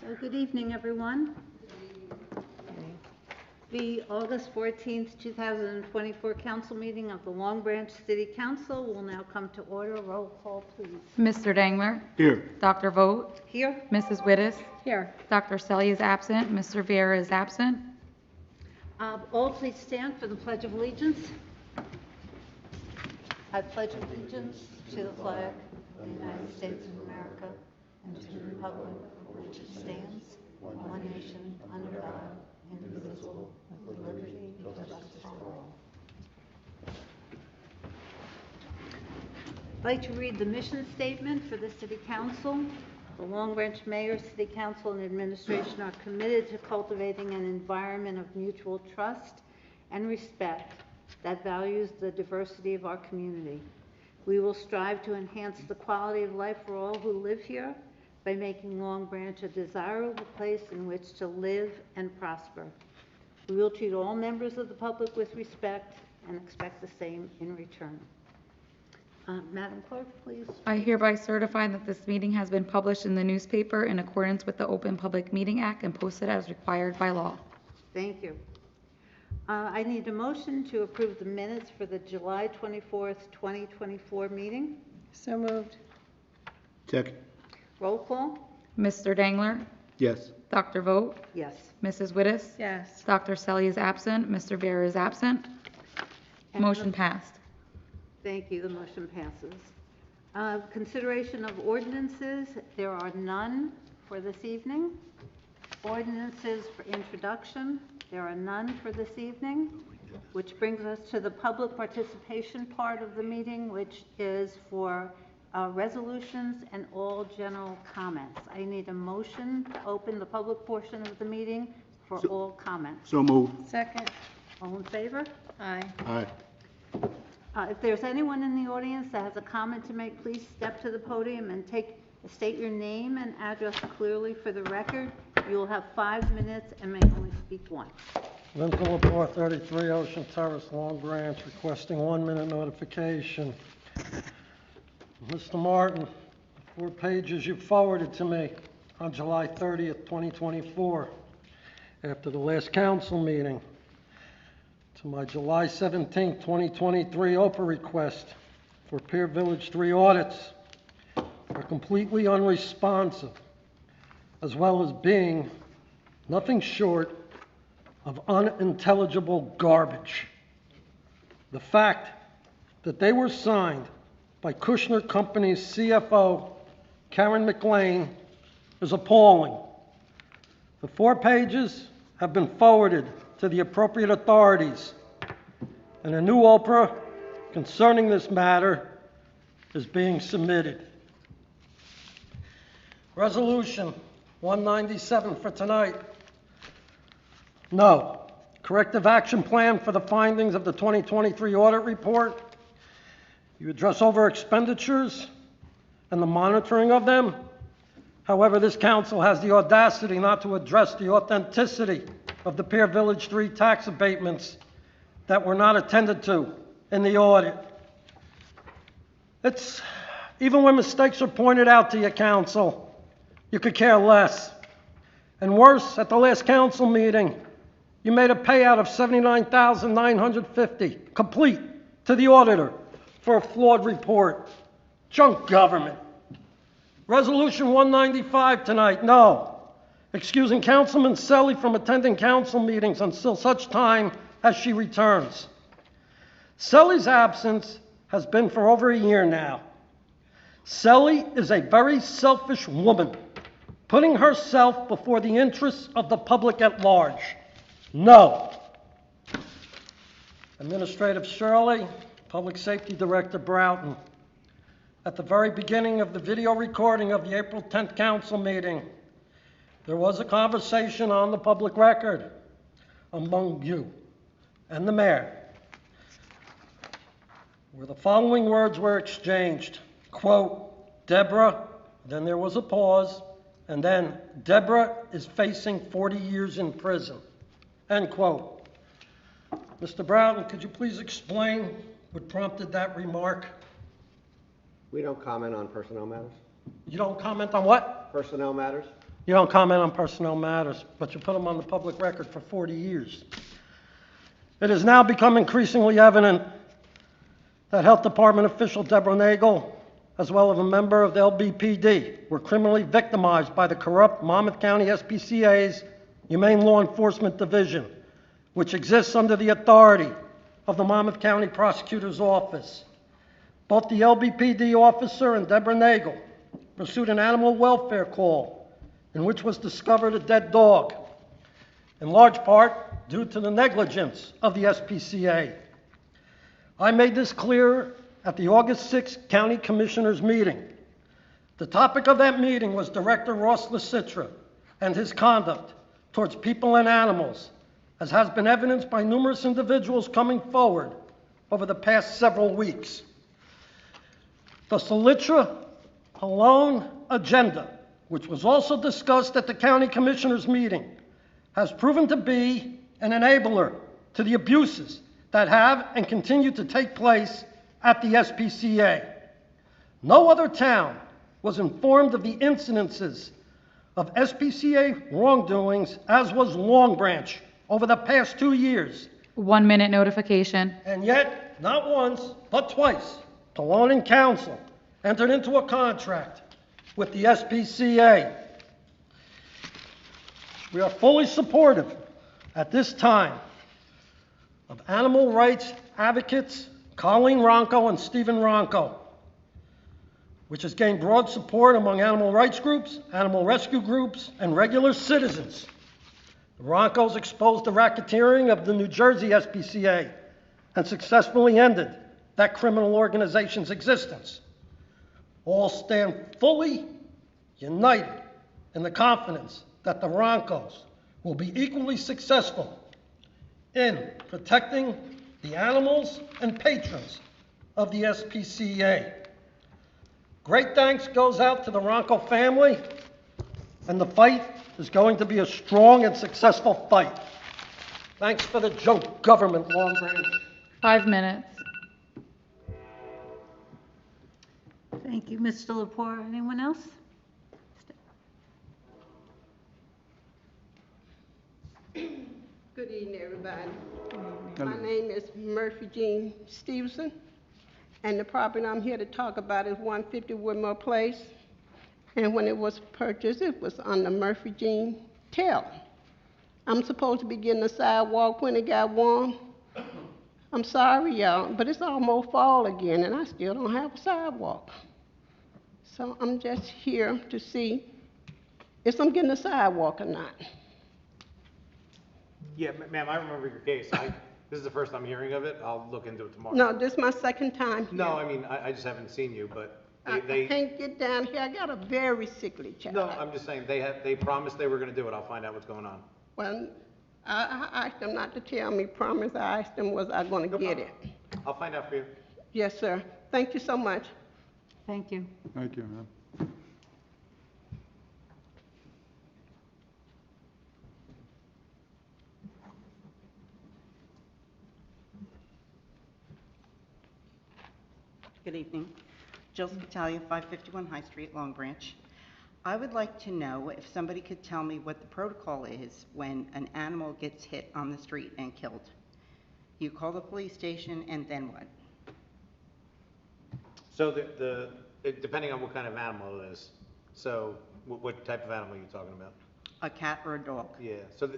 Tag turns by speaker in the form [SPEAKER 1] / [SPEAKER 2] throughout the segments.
[SPEAKER 1] Good evening, everyone. The August 14th, 2024 council meeting of the Long Branch City Council will now come to order. Roll call, please.
[SPEAKER 2] Mr. Dangler?
[SPEAKER 3] Here.
[SPEAKER 2] Dr. Vogt?
[SPEAKER 1] Here.
[SPEAKER 2] Mrs. Wittes?
[SPEAKER 1] Here.
[SPEAKER 2] Dr. Selly is absent. Mr. Vieira is absent.
[SPEAKER 1] All please stand for the Pledge of Allegiance. I pledge allegiance to the flag of the United States of America and to the republic for which it stands, one nation, under God, indivisible, with liberty and justice for all. I'd like to read the mission statement for the City Council. The Long Branch Mayor, City Council, and Administration are committed to cultivating an environment of mutual trust and respect that values the diversity of our community. We will strive to enhance the quality of life for all who live here by making Long Branch a desirable place in which to live and prosper. We will treat all members of the public with respect and expect the same in return. Madam Clerk, please.
[SPEAKER 2] I hereby certify that this meeting has been published in the newspaper in accordance with the Open Public Meeting Act and posted as required by law.
[SPEAKER 1] Thank you. I need a motion to approve the minutes for the July 24th, 2024 meeting.
[SPEAKER 4] So moved.
[SPEAKER 3] Second.
[SPEAKER 1] Roll call?
[SPEAKER 2] Mr. Dangler?
[SPEAKER 3] Yes.
[SPEAKER 2] Dr. Vogt?
[SPEAKER 1] Yes.
[SPEAKER 2] Mrs. Wittes?
[SPEAKER 4] Yes.
[SPEAKER 2] Dr. Selly is absent. Mr. Vieira is absent.
[SPEAKER 1] And
[SPEAKER 2] Motion passed.
[SPEAKER 1] Thank you. The motion passes. Consideration of ordinances. There are none for this evening. Ordinances for introduction. There are none for this evening, which brings us to the public participation part of the meeting, which is for resolutions and all general comments. I need a motion to open the public portion of the meeting for all comments.
[SPEAKER 3] So move.
[SPEAKER 4] Second.
[SPEAKER 1] All in favor?
[SPEAKER 4] Aye.
[SPEAKER 3] Aye.
[SPEAKER 1] If there's anyone in the audience that has a comment to make, please step to the podium and state your name and address clearly for the record. You will have 5 minutes and may only speak once.
[SPEAKER 5] Lincoln Lepore, 33 Ocean Terrace, Long Branch, requesting 1-minute notification. Mr. Martin, the 4 pages you forwarded to me on July 30th, 2024, after the last council meeting, to my July 17th, 2023 OPA request for Pier Village 3 audits are completely unresponsive, as well as being nothing short of unintelligible garbage. The fact that they were signed by Kushner Company's CFO, Karen McLean, is appalling. The 4 pages have been forwarded to the appropriate authorities, and a new OPRA concerning this matter is being submitted. Resolution 197 for tonight. No. Corrective action plan for the findings of the 2023 audit report. You address over expenditures and the monitoring of them. However, this council has the audacity not to address the authenticity of the Pier Village 3 tax abatements that were not attended to in the audit. Even when mistakes are pointed out to your council, you could care less. And worse, at the last council meeting, you made a payout of $79,950 complete to the auditor for a flawed report. Junk government. Resolution 195 tonight. No. Excusing Councilman Selly from attending council meetings until such time as she returns. Selly's absence has been for over a year now. Selly is a very selfish woman, putting herself before the interests of the public at large. No. Administrative Shirley, Public Safety Director Broughton. At the very beginning of the video recording of the April 10th council meeting, there was a conversation on the public record among you and the mayor, where the following words were exchanged. Quote, Deborah, then there was a pause, and then Deborah is facing 40 years in prison. End quote. Mr. Broughton, could you please explain what prompted that remark?
[SPEAKER 6] We don't comment on personnel matters.
[SPEAKER 5] You don't comment on what?
[SPEAKER 6] Personnel matters?
[SPEAKER 5] You don't comment on personnel matters, but you put them on the public record for 40 years. It has now become increasingly evident that Health Department official Deborah Nagel, as well as a member of the LBPD, were criminally victimized by the corrupt Monmouth County SPCA's Humane Law Enforcement Division, which exists under the authority of the Monmouth County Prosecutor's Office. Both the LBPD officer and Deborah Nagel pursued an animal welfare call in which was discovered a dead dog, in large part due to the negligence of the SPCA. I made this clear at the August 6th County Commissioners meeting. The topic of that meeting was Director Ross LaCitra and his conduct towards people and animals, as has been evidenced by numerous individuals coming forward over the past several weeks. The LaCitra alone agenda, which was also discussed at the County Commissioners meeting, has proven to be an enabler to the abuses that have and continue to take place at the SPCA. No other town was informed of the incidences of SPCA wrongdoings as was Long Branch over the past 2 years.
[SPEAKER 2] 1 minute notification.
[SPEAKER 5] And yet, not once, but twice, Kiwanis Council entered into a contract with the SPCA. We are fully supportive at this time of animal rights advocates Colleen Ronco and Stephen Ronco, which has gained broad support among animal rights groups, animal rescue groups, and regular citizens. The Roncos exposed the racketeering of the New Jersey SPCA and successfully ended that criminal organization's existence. All stand fully united in the confidence that the Roncos will be equally successful in protecting the animals and patrons of the SPCA. Great thanks goes out to the Ronco family, and the fight is going to be a strong and successful fight. Thanks for the junk government, Long Branch.
[SPEAKER 2] 5 minutes.
[SPEAKER 1] Thank you, Mr. Lepore. Anyone else?
[SPEAKER 3] Good evening, everybody. My name is Murphy Jean Stevenson, and the property I'm here to talk about is 150 Woodmore Place. And when it was purchased, it was under Murphy Jean Taylor. I'm supposed to be getting a sidewalk when it got warm. I'm sorry, y'all, but it's almost fall again, and I still don't have a sidewalk. So I'm just here to see if I'm getting a sidewalk or not.
[SPEAKER 4] Yeah, ma'am, I remember your case. This is the first I'm hearing of it. I'll look into it tomorrow.
[SPEAKER 3] No, this is my second time here.
[SPEAKER 4] No, I mean, I just haven't seen you, but
[SPEAKER 3] I
[SPEAKER 4] they,
[SPEAKER 3] can't get down here. I got a very sickly child.
[SPEAKER 4] no, I'm just saying, they promised they were gonna do it. I'll find out what's going on.
[SPEAKER 3] Well, I asked them not to tell me, promise. I asked them was I gonna
[SPEAKER 4] No
[SPEAKER 3] get
[SPEAKER 4] problem.
[SPEAKER 3] it.
[SPEAKER 4] I'll find out for you.
[SPEAKER 3] Yes, sir. Thank you so much.
[SPEAKER 1] Thank you.
[SPEAKER 6] Thank you, ma'am.
[SPEAKER 7] Good evening. Jill Spitalia, 551 High Street, Long Branch. I would like to know if somebody could tell me what the protocol is when an animal gets hit on the street and killed. You call the police station, and then what?
[SPEAKER 4] So depending on what kind of animal it is, so what type of animal are you talking about?
[SPEAKER 7] A cat or a dog?
[SPEAKER 4] Yeah,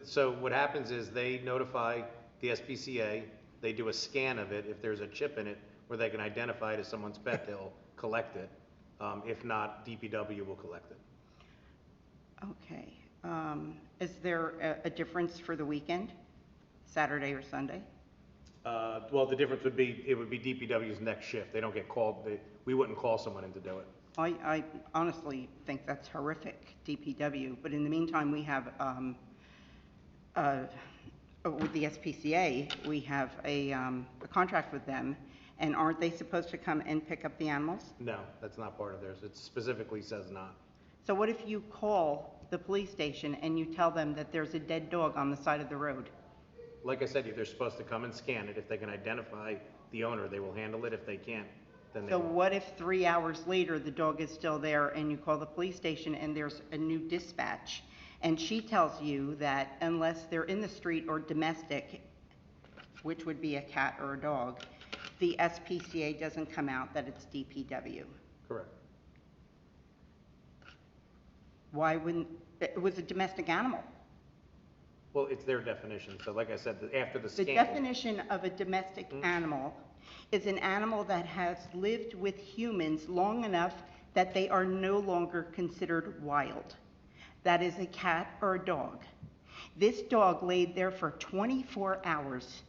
[SPEAKER 4] so what happens is they notify the SPCA, they do a scan of it. If there's a chip in it where they can identify it as someone's pet, they'll collect it. If not, DPW will collect it.
[SPEAKER 7] Okay. Is there a difference for the weekend, Saturday or Sunday?
[SPEAKER 4] Well, the difference would be, it would be DPW's next shift. They don't get called, we wouldn't call someone in to do it.
[SPEAKER 7] I honestly think that's horrific, DPW, but in the meantime, we have, with the SPCA, we have a contract with them, and aren't they supposed to come and pick up the animals?
[SPEAKER 4] No, that's not part of theirs. It specifically says not.
[SPEAKER 7] So what if you call the police station and you tell them that there's a dead dog on the side of the road?
[SPEAKER 4] Like I said, they're supposed to come and scan it. If they can identify the owner, they will handle it. If they can't, then they
[SPEAKER 7] So
[SPEAKER 4] won't.
[SPEAKER 7] what if 3 hours later, the dog is still there and you call the police station and there's a new dispatch? And she tells you that unless they're in the street or domestic, which would be a cat or a dog, the SPCA doesn't come out, that it's DPW.
[SPEAKER 4] Correct.
[SPEAKER 7] Why wouldn't, it was a domestic animal.
[SPEAKER 4] Well, it's their definition, so like I said, after the
[SPEAKER 7] The
[SPEAKER 4] scanning.
[SPEAKER 7] definition of a domestic animal is an animal that has lived with humans long enough that they are no longer considered wild. That is a cat or a dog. This dog laid there for 24 hours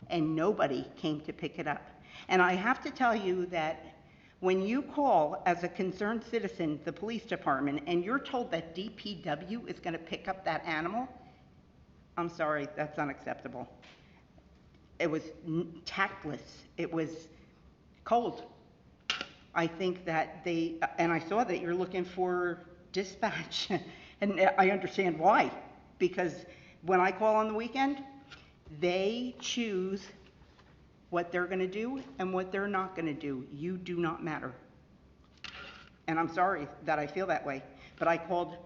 [SPEAKER 7] and nobody came to pick it up. And I have to tell you that when you call as a concerned citizen the police department and you're told that DPW is going to pick up that animal, I'm sorry, that's unacceptable. It was tactless. It was cold. I think that and I saw that you're looking for dispatch, and I understand why. Because when I call on the weekend, they choose what they're going to do and what they're not going to do. You do not matter. And I'm sorry that I feel that way. But I called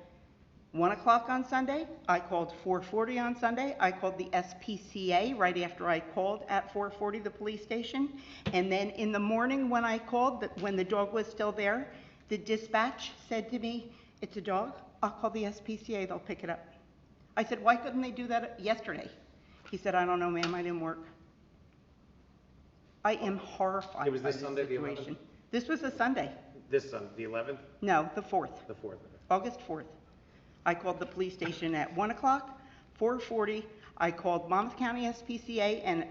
[SPEAKER 7] 1 o'clock on Sunday, I called 4:40 on Sunday, I called the SPCA right after I called at 4:40 the police station, and then in the morning when I called, when the dog was still there, the dispatch said to me, "It's a dog, I'll call the SPCA, they'll pick it up." I said, "Why couldn't they do that yesterday?" He said, "I don't know, ma'am, I didn't work." I am horrified
[SPEAKER 4] It was
[SPEAKER 7] by
[SPEAKER 4] this Sunday, the 11th?
[SPEAKER 7] situation. This was a Sunday.
[SPEAKER 4] This Sunday, the 11th,
[SPEAKER 7] No, the 4th.
[SPEAKER 4] the 4th.
[SPEAKER 7] August 4th. I called the police station at 1 o'clock, 4:40. I called Monmouth County SPCA, and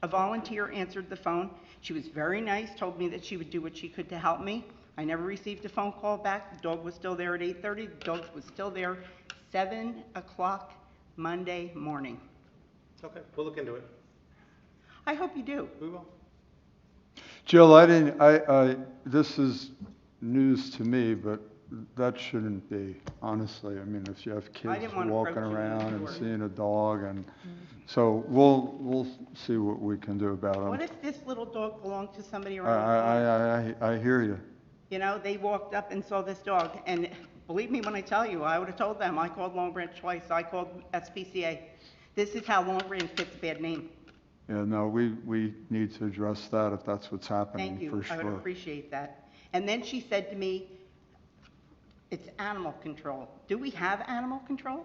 [SPEAKER 7] a volunteer answered the phone. She was very nice, told me that she would do what she could to help me. I never received a phone call back. The dog was still there at 8:30. The dog was still there 7 o'clock Monday morning.
[SPEAKER 4] Okay, we'll look into it.
[SPEAKER 7] I hope you do.
[SPEAKER 4] We will.
[SPEAKER 6] Jill, this is news to me, but that shouldn't be, honestly. I mean, if you have kids
[SPEAKER 7] didn't want to
[SPEAKER 6] walking
[SPEAKER 7] approach you
[SPEAKER 6] around and
[SPEAKER 7] before.
[SPEAKER 6] seeing a dog, and so we'll see what we can do about
[SPEAKER 7] What
[SPEAKER 6] them.
[SPEAKER 7] if this little dog belonged to somebody around the corner?
[SPEAKER 6] I hear you.
[SPEAKER 7] You know, they walked up and saw this dog, and believe me when I tell you, I would have told them. I called Long Branch twice, I called SPCA. This is how Long Branch gets a bad name.
[SPEAKER 6] Yeah, no, we need to address that if that's what's happening,
[SPEAKER 7] Thank you,
[SPEAKER 6] for
[SPEAKER 7] I would
[SPEAKER 6] sure.
[SPEAKER 7] appreciate that. And then she said to me, "It's animal control." Do we have animal control?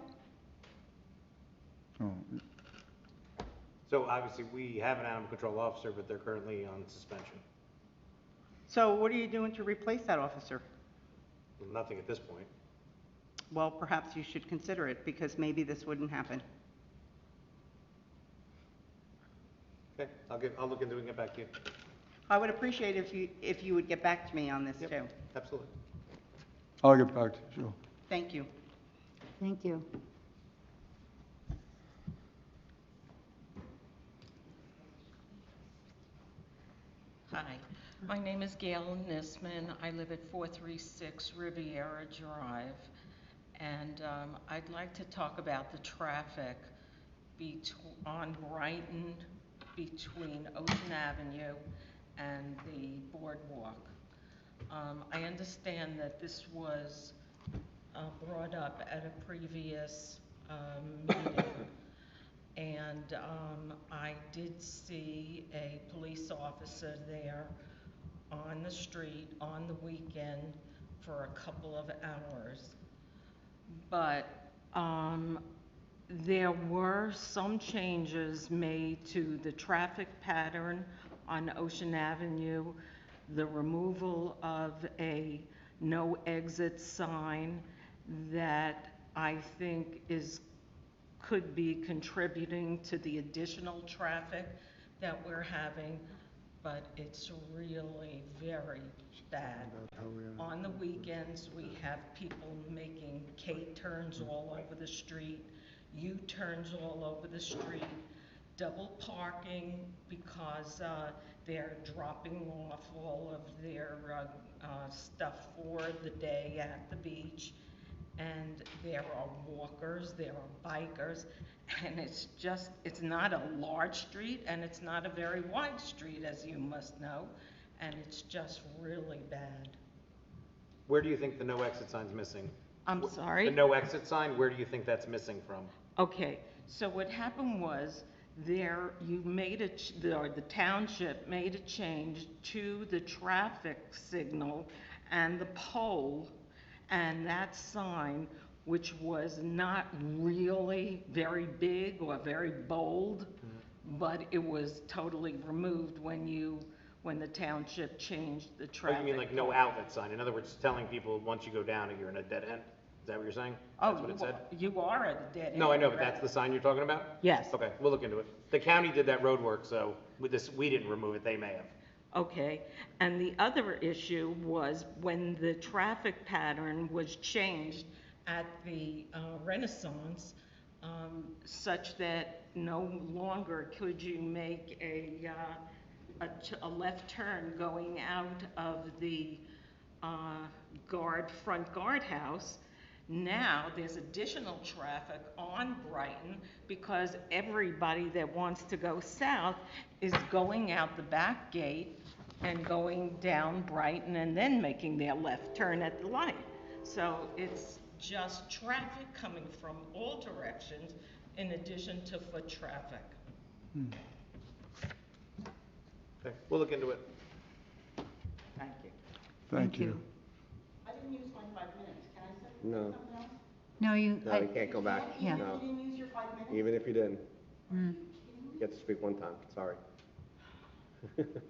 [SPEAKER 6] Oh,
[SPEAKER 4] So obviously, we have an animal control officer, but they're currently on suspension.
[SPEAKER 7] So what are you doing to replace that officer?
[SPEAKER 4] Nothing at this point.
[SPEAKER 7] Well, perhaps you should consider it, because maybe this wouldn't happen.
[SPEAKER 4] Okay, I'll look into it and get back to you.
[SPEAKER 7] I would appreciate if you would get back to me on this
[SPEAKER 4] Yep.
[SPEAKER 7] too.
[SPEAKER 4] Absolutely.
[SPEAKER 6] I'll get back to you, Jill.
[SPEAKER 7] Thank you.
[SPEAKER 1] Thank you.
[SPEAKER 8] Hi, my name is Gail Nisman. I live at 436 Riviera Drive. And I'd like to talk about the traffic on Brighton between Ocean Avenue and the boardwalk. I understand that this was brought up at a previous meeting. And I did see a police officer there on the street on the weekend for a couple of hours. But there were some changes made to the traffic pattern on Ocean Avenue, the removal of a no exit sign that I think could be contributing to the additional traffic that we're having, but it's really very bad. On the weekends, we have people making K-turns all over the street, U-turns all over the street, double parking because they're dropping off all of their stuff for the day at the beach. and there are walkers, there are bikers, and it's not a large street, and it's not a very wide street, as you must know, and it's just really bad.
[SPEAKER 4] Where do you think the no exit sign's missing?
[SPEAKER 8] I'm
[SPEAKER 4] The
[SPEAKER 8] sorry?
[SPEAKER 4] no exit sign, where do you think that's missing from?
[SPEAKER 8] Okay, so what happened was, the township made a change to the traffic signal and the pole, and that sign, which was not really very big or very bold, but it was totally removed when the township changed the
[SPEAKER 4] Oh,
[SPEAKER 8] traffic.
[SPEAKER 4] you mean like no outlet sign? In other words, telling people, once you go down it, you're in a dead end? Is that what you're saying? That's what it said?
[SPEAKER 8] You are at a dead end.
[SPEAKER 4] No, I know, but that's the sign you're talking about?
[SPEAKER 8] Yes.
[SPEAKER 4] Okay, we'll look into it. The county did that road work, so with this, we didn't remove it, they may have.
[SPEAKER 8] Okay, and the other issue was when the traffic pattern was changed at the Renaissance, such that no longer could you make a left turn going out of the front guardhouse. Now, there's additional traffic on Brighton because everybody that wants to go south is going out the back gate and going down Brighton and then making their left turn at the light. So it's just traffic coming from all directions in addition to foot traffic.
[SPEAKER 4] Okay, we'll look into it.
[SPEAKER 8] Thank you.
[SPEAKER 6] Thank you.
[SPEAKER 7] I didn't use my 5 minutes. Can I say
[SPEAKER 9] No.
[SPEAKER 7] something else?
[SPEAKER 1] No, you,
[SPEAKER 9] No, you can't go back.
[SPEAKER 1] Yeah.
[SPEAKER 7] You
[SPEAKER 9] No.
[SPEAKER 7] didn't use your 5 minutes?
[SPEAKER 9] Even if you didn't,
[SPEAKER 1] mm.
[SPEAKER 9] you get to speak one time. Sorry.
[SPEAKER 7] It's the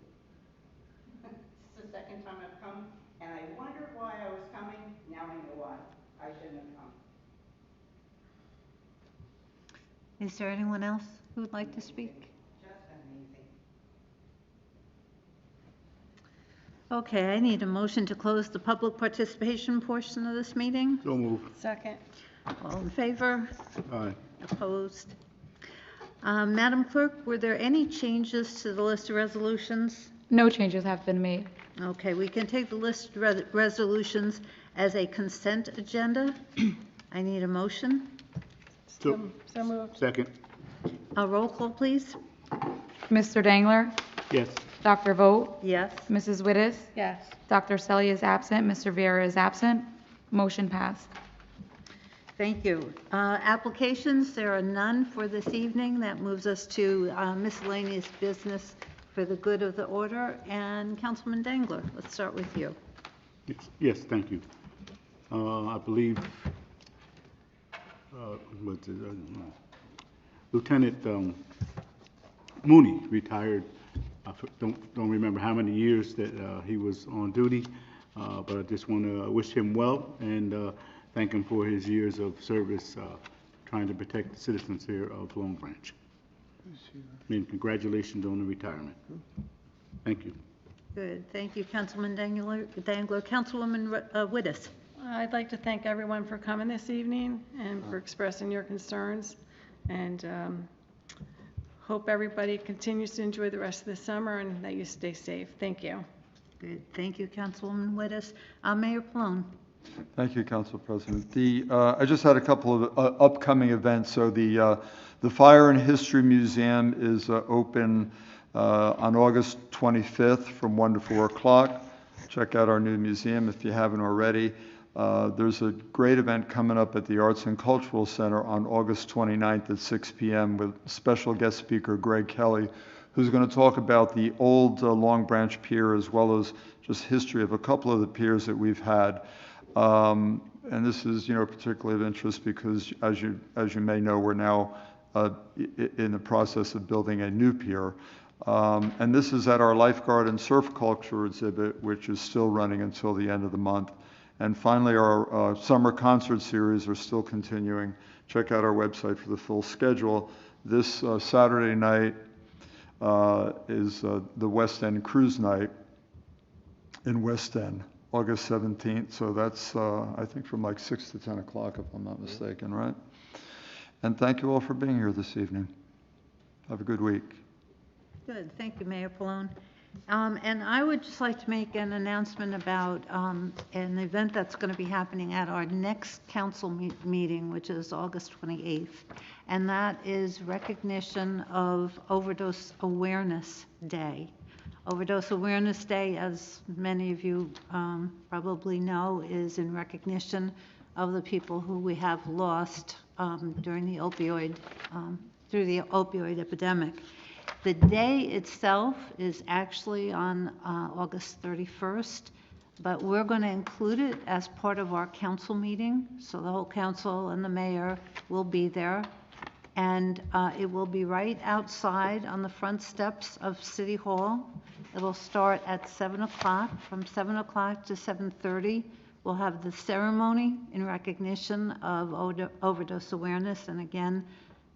[SPEAKER 7] second time I've come, and I wondered why I was coming. Now I know why. I shouldn't have come.
[SPEAKER 1] Is there anyone else who would like to speak?
[SPEAKER 7] Just amazing.
[SPEAKER 1] Okay, I need a motion to close the public participation portion of this meeting.
[SPEAKER 6] So move.
[SPEAKER 1] Second. All in favor?
[SPEAKER 6] Aye.
[SPEAKER 1] Opposed? Madam Clerk, were there any changes to the list of resolutions?
[SPEAKER 2] No changes have been made.
[SPEAKER 1] Okay, we can take the list of resolutions as a consent agenda. I need a motion.
[SPEAKER 6] So moved. Second.
[SPEAKER 1] A roll call, please.
[SPEAKER 2] Mr. Dangler?
[SPEAKER 6] Yes.
[SPEAKER 2] Dr. Vogt?
[SPEAKER 1] Yes.
[SPEAKER 2] Mrs. Wittes?
[SPEAKER 1] Yes.
[SPEAKER 2] Dr. Selly is absent. Mr. Viera is absent. Motion passed.
[SPEAKER 1] Thank you. Applications, there are none for this evening. That moves us to miscellaneous business for the good of the order. And Councilman Dangler, let's start with you.
[SPEAKER 10] Yes, thank you. I believe, Lieutenant Mooney retired. I don't remember how many years that he was on duty, but I just want to wish him well and thank him for his years of service trying to protect the citizens here of Long Branch. And congratulations on the retirement. Thank you.
[SPEAKER 1] Good. Thank you, Councilman Dangler. Councilwoman Wittes.
[SPEAKER 11] I'd like to thank everyone for coming this evening and for expressing your concerns. And hope everybody continues to enjoy the rest of the summer and that you stay safe. Thank you.
[SPEAKER 1] Good. Thank you, Councilwoman Wittes. Mayor Plone.
[SPEAKER 6] Thank you, Council President. I just had a couple of upcoming events. So the Fire and History Museum is open on August 25th from 1 to 4 o'clock. Check out our new museum if you haven't already. There's a great event coming up at the Arts and Cultural Center on August 29th at 6 p.m. with special guest speaker Greg Kelly, who's going to talk about the old Long Branch Pier as well as just history of a couple of the piers that we've had. And this is, particularly of interest because, as you may know, we're now in the process of building a new pier. And this is at our lifeguard and surf culture exhibit, which is still running until the end of the month. And finally, our summer concert series are still continuing. Check out our website for the full schedule. This Saturday night is the West End Cruise Night in West End, August 17th. So that's, I think, from like 6 to 10 o'clock, if I'm not mistaken, right? And thank you all for being here this evening. Have a good week.
[SPEAKER 1] Good. Thank you, Mayor Pallone. And I would just like to make an announcement about an event that's going to be happening at our next council meeting, which is August 28th. And that is recognition of Overdose Awareness Day. Overdose Awareness Day, as many of you probably know, is in recognition of the people who we have lost during the through the opioid epidemic. The day itself is actually on August 31st, but we're going to include it as part of our council meeting. So the whole council and the mayor will be there. And it will be right outside on the front steps of City Hall. It'll start at 7 o'clock. From 7 o'clock to 7:30, we'll have the ceremony in recognition of overdose awareness. And again,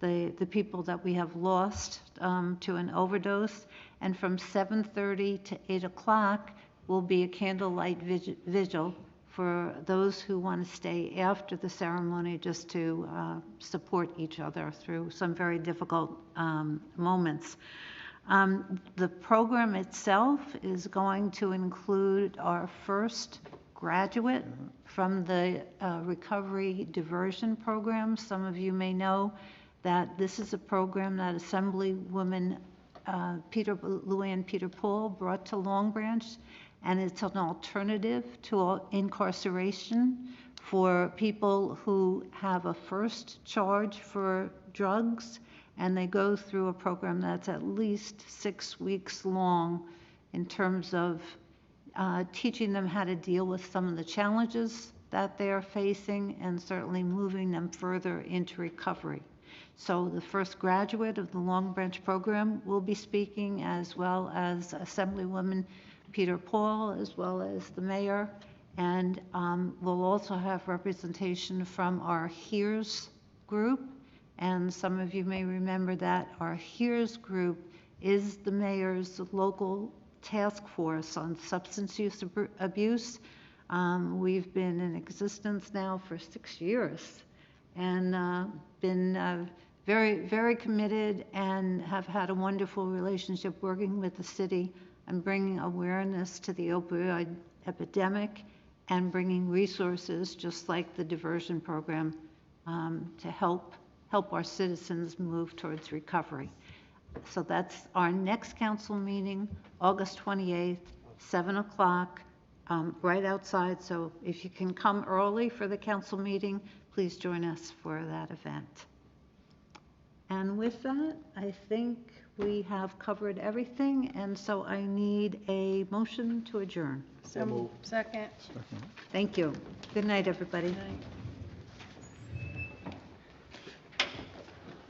[SPEAKER 1] the people that we have lost to an overdose. And from 7:30 to 8 o'clock will be a candlelight vigil for those who want to stay after the ceremony just to support each other through some very difficult moments. The program itself is going to include our first graduate from the Recovery Diversion Program. Some of you may know that this is a program that Assemblywoman Luann Peter Paul brought to Long Branch, and it's an alternative to incarceration for people who have a first charge for drugs, and they go through a program that's at least 6 weeks long in terms of teaching them how to deal with some of the challenges that they are facing and certainly moving them further into recovery. So the first graduate of the Long Branch program will be speaking, as well as Assemblywoman Peter Paul, as well as the mayor. And we'll also have representation from our HERES group. And some of you may remember that our HERES group is the mayor's local task force on substance use abuse. We've been in existence now for 6 years and been very, very committed and have had a wonderful relationship working with the city and bringing awareness to the opioid epidemic and bringing resources just like the diversion program to help our citizens move towards recovery. So that's our next council meeting, August 28th, 7 o'clock, right outside. So if you can come early for the council meeting, please join us for that event. And with that, I think we have covered everything, and so I need a motion to adjourn.
[SPEAKER 11] So, second.
[SPEAKER 1] Thank you. Good night, everybody.
[SPEAKER 11] Night.